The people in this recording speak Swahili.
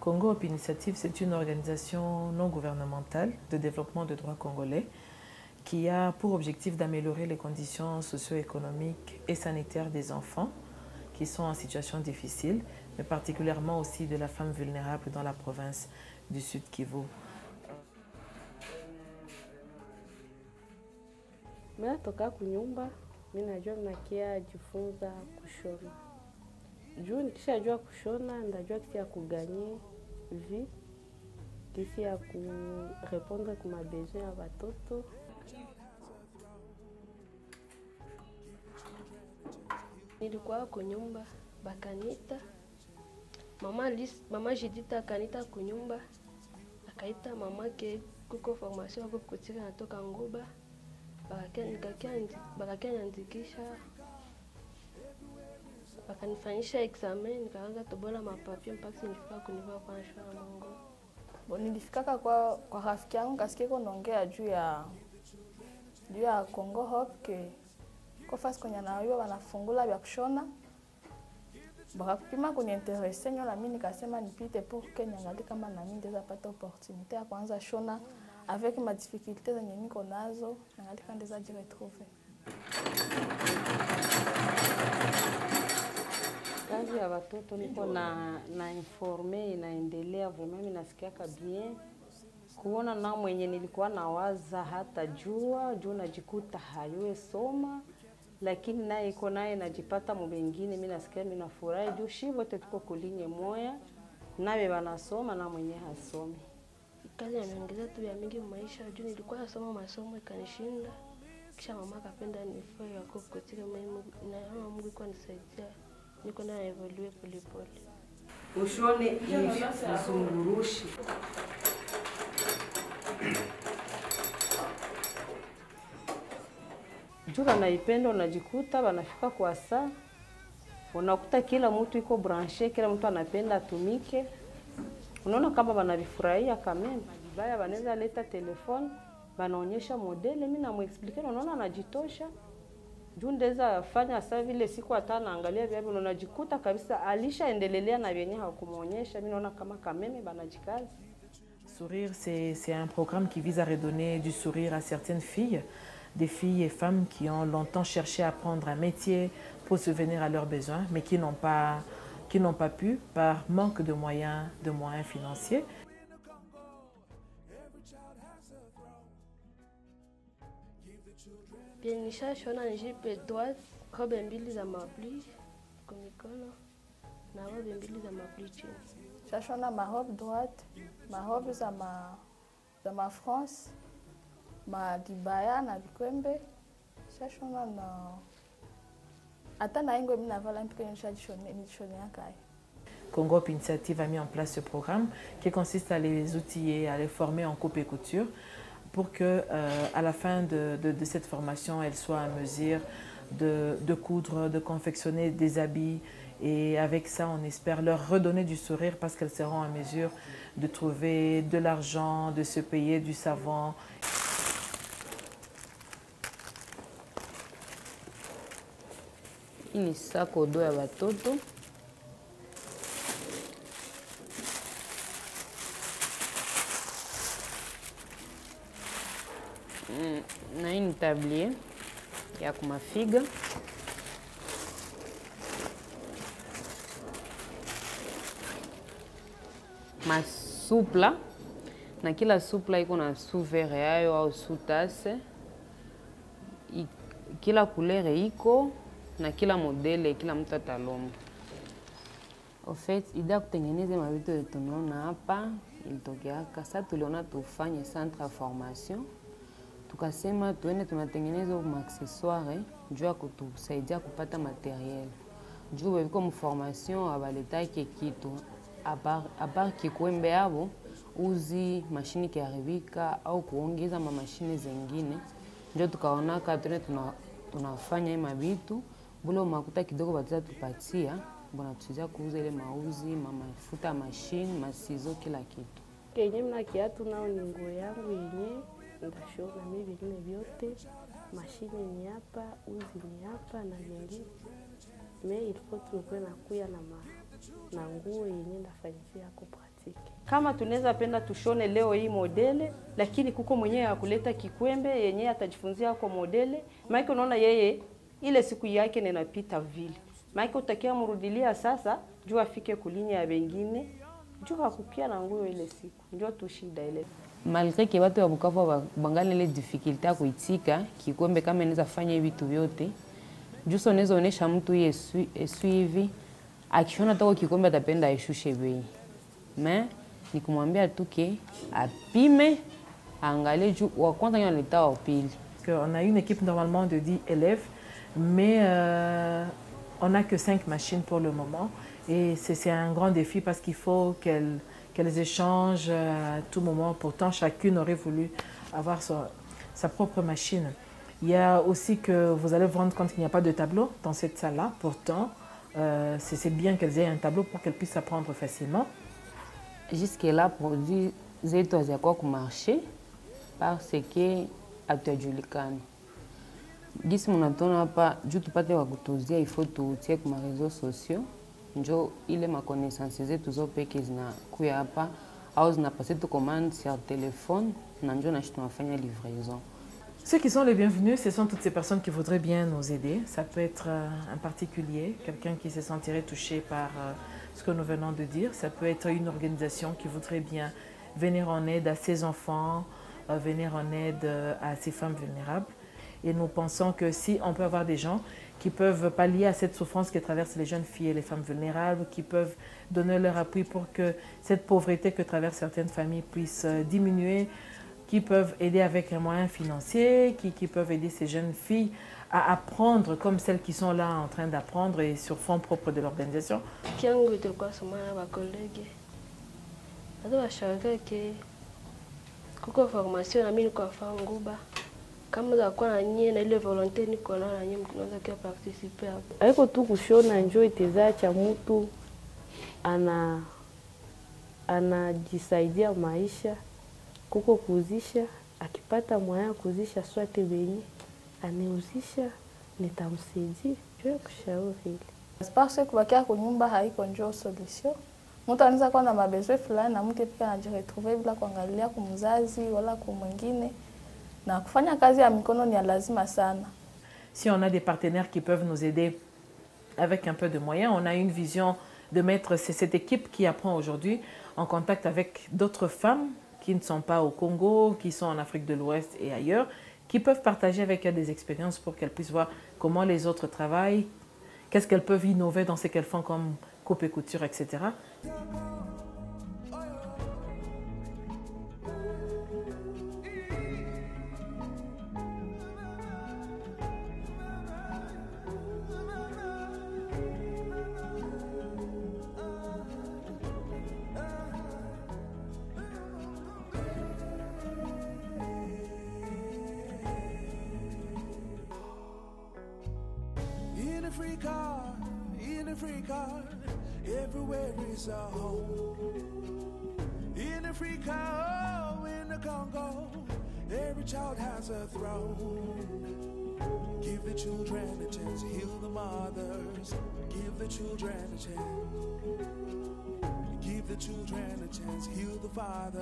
Congo Hope Initiative, c'est une organisation non gouvernementale de développement de droits congolais qui a pour objectif d'améliorer les conditions socio-économiques et sanitaires des enfants qui sont en situation difficile, mais particulièrement aussi de la femme vulnérable dans la province du Sud Kivu. Mimi natoka kunyumba, mimi najua mnakia jifunza kushona. Juu nikishajua kushona, ndajua kisi ya kuganye vi, kisi ya kurepondre kwa mabesoin ya watoto. Nilikuwa kunyumba, bakanita. Mama Jidita akanita kunyumba, akaita mama ke kuko formation kwa kutira natoka Ngoba. Bakakia niandikisha, bakanifanyisha examen, nikaanza tobola mapapio mpaka nilifika kunivaa kwa shule Mungu. Nilifikaka kwa rafiki yangu kasikia kunaongea juu ya Congo Hope ke kwa fasi kwenye nayo wanafungula vya kushona. Bakapima kuniinteresse nyo na mimi nikasema nipite pour que niangalie kama na mimi ndeza pata opportunité ya kuanza shona avec ma difficulté zenye niko nazo, niangalie kama ndeza jiretrouver. Kazi ya watoto niko na informe inaendelea vraiment, mimi nasikia bien. Kuona na mwenye nilikuwa nawaza hata jua najikuta hayuwe soma, lakini naye iko naye najipata mbengine, mimi nasikia mimi nafurahi juu shivote tuko kulinye moya, nawe wanasoma na mwenye hasomi. Kazi yameongeza tu ya mingi maisha juu nilikuwa nasoma masomo ikanishinda. Kisha mama akapenda nifanye yako kutika mimi na Mungu kwa nisaidia. Niko na evolue pole pole. Ushone hivi msungurushi. Juu naipenda unajikuta wanafika kwa saa. Unakuta kila mtu iko branché, kila mtu anapenda atumike. Unaona kama wanavifurahia kameme. Baya wanaweza leta telefone, wanaonyesha modele, mimi namuexpliquer, unaona anajitosha. Juu ndeza fanya sasa vile siku hata naangalia vile unajikuta kabisa alishaendelelea na vyenye hakumuonyesha, mimi naona kama kameme banajikaza. Sourire, c'est un programme qui vise à redonner du sourire à certaines filles, des filles et femmes qui ont longtemps cherché à apprendre un métier pour subvenir à leurs besoins, mais qui n'ont pas pu par manque de moyens financiers. Bien nishashona nijipe droite, robe mbili za mapli kwa mikono na robe mbili za mapli chini. Nishashona ma robe droite, ma robe za ma France, ma dibaya na bikwembe. Nishashona na hata na ingo mimi navala mpike nishashona kai. Congo Hope Initiative a mis en place ce programme qui consiste à les outiller, à les former en coupe et couture pour que à la fin de cette formation, elles soient à mesure de coudre, de confectionner des habits. Et avec ça, on espère leur redonner du sourire parce qu'elles seront en mesure de trouver de l'argent, de se payer du savon. Ini sako do ya watoto. Na hii ni tablier ya kumafiga. Masupla, na kila supla iko na sous-verre yayo au sous-tasse. Kila couleur iko na kila modele, kila mtu atalomba. En fait, idea kutengeneza mavitu yetu tunaona hapa ilitokea sasa tuliona tufanye centre ya formation. Tukasema tuende tunatengeneza maaccessoires juu ya kutusaidia kupata materiel. Juu weko mformation abaletake kitu a part kikwembe yabo uzi mashini kiharibika au kuongeza mashine zingine. Ndio tukaona tuende tunafanya hii mabitu bule makuta kidogo batiza tupatia bona tusizia kuuza ile mauzi mafuta mashine masizo kila kitu. Kenye mna kiatu nao ni nguo yangu yenyewe. Ndashona mimi vingine vyote, mashine ni hapa, uzi ni hapa na vingine. Mais il faut tuwe na kuya na nguo yenye ndafanyisia kwa prati. plastique. Kama tunaweza penda tushone leo hii modele, lakini kuko mwenyewe akuleta kikwembe yenyewe atajifunzia kwa modele, maana unaona yeye ile siku yake ninapita vile. Maana utakia mrudilia sasa juu afike kulinya ya wengine, juu hakukia na nguo ile siku. Ndio tu shida ile. Malgré que watu wa Bukavu bangali ile difficulté ya kuitika kikombe kama inaweza fanya vitu vyote. Juso unaweza onesha mtu yesu hivi akiona tako kikombe atapenda aishushe bei. Mais ni kumwambia tu ke apime angalie juu wa kwanza yeye analeta wa pili. On a une équipe normalement de 10 élèves, mais on n'a que 5 machines pour le moment. Et c'est un grand défi parce qu'il faut qu'elles échangent à tout moment. Pourtant, chacune aurait voulu avoir sa propre machine. Il y a aussi que vous allez vous rendre compte qu'il n'y a pas de tableau dans cette salle-là. Pourtant, c'est bien qu'elles aient un tableau pour qu'elles puissent apprendre facilement. Jusque-là, produit zetu haziyakuwa kumarché parce que hatujulikani. Gisi mnatona hapa juu tupate wa kutuzia ifo tutie kwa réseaux sociaux. Njo ile ma connaissance zetu zopeke zinakuya hapa au zinapase tu commande sur téléphone na njo na tunafanya livraison. Ceux qui sont les bienvenus, ce sont toutes ces personnes qui voudraient bien nous aider. Ça peut être un particulier, quelqu'un qui se sentirait touché par ce que nous venons de dire. Ça peut être une organisation qui voudrait bien venir en aide à ses enfants, venir en aide à ces femmes vulnérables. Et nous pensons que si on peut avoir des gens qui peuvent pallier à cette souffrance que traversent les jeunes filles et les femmes vulnérables, qui peuvent donner leur appui pour que cette pauvreté que traversent certaines familles puisse diminuer, qui peuvent aider avec un moyen financier, qui peuvent aider ces jeunes filles à apprendre comme celles qui sont là en train d'apprendre et sur fonds propres de l'organisation. Kama za kwa na nyie na ile volonté niko na nyie mnaweza kia participer hapo. Haiko tu kushona njoo itezacha mtu anajisaidia maisha kuko kuzisha akipata mwaya kuzisha swate benye aneuzisha nitamsaidia njoo kushauri ile. Parce que kubakia kwa nyumba haiko njoo solution. Mtu anaweza kuwa na mabesoin fulani na mtu pia anajiretrouver bila kuangalia kwa mzazi wala kwa mwingine. Na kufanya kazi ya mikono ni lazima sana. Si on a des partenaires qui peuvent nous aider avec un peu de moyens, on a une vision de mettre cette équipe qui apprend aujourd'hui en contact avec d'autres femmes qui ne sont pas au Congo, qui sont en Afrique de l'Ouest et ailleurs, qui peuvent partager avec elles des expériences pour qu'elles puissent voir comment les autres travaillent, qu'est-ce qu'elles peuvent innover dans ce qu'elles font comme coupe et couture, etc. In Africa, everywhere is a home. In Africa, oh, in the Congo, every child has a throne. Give the children a chance, heal the mothers. Give the children a chance. Give the children a chance, heal the father.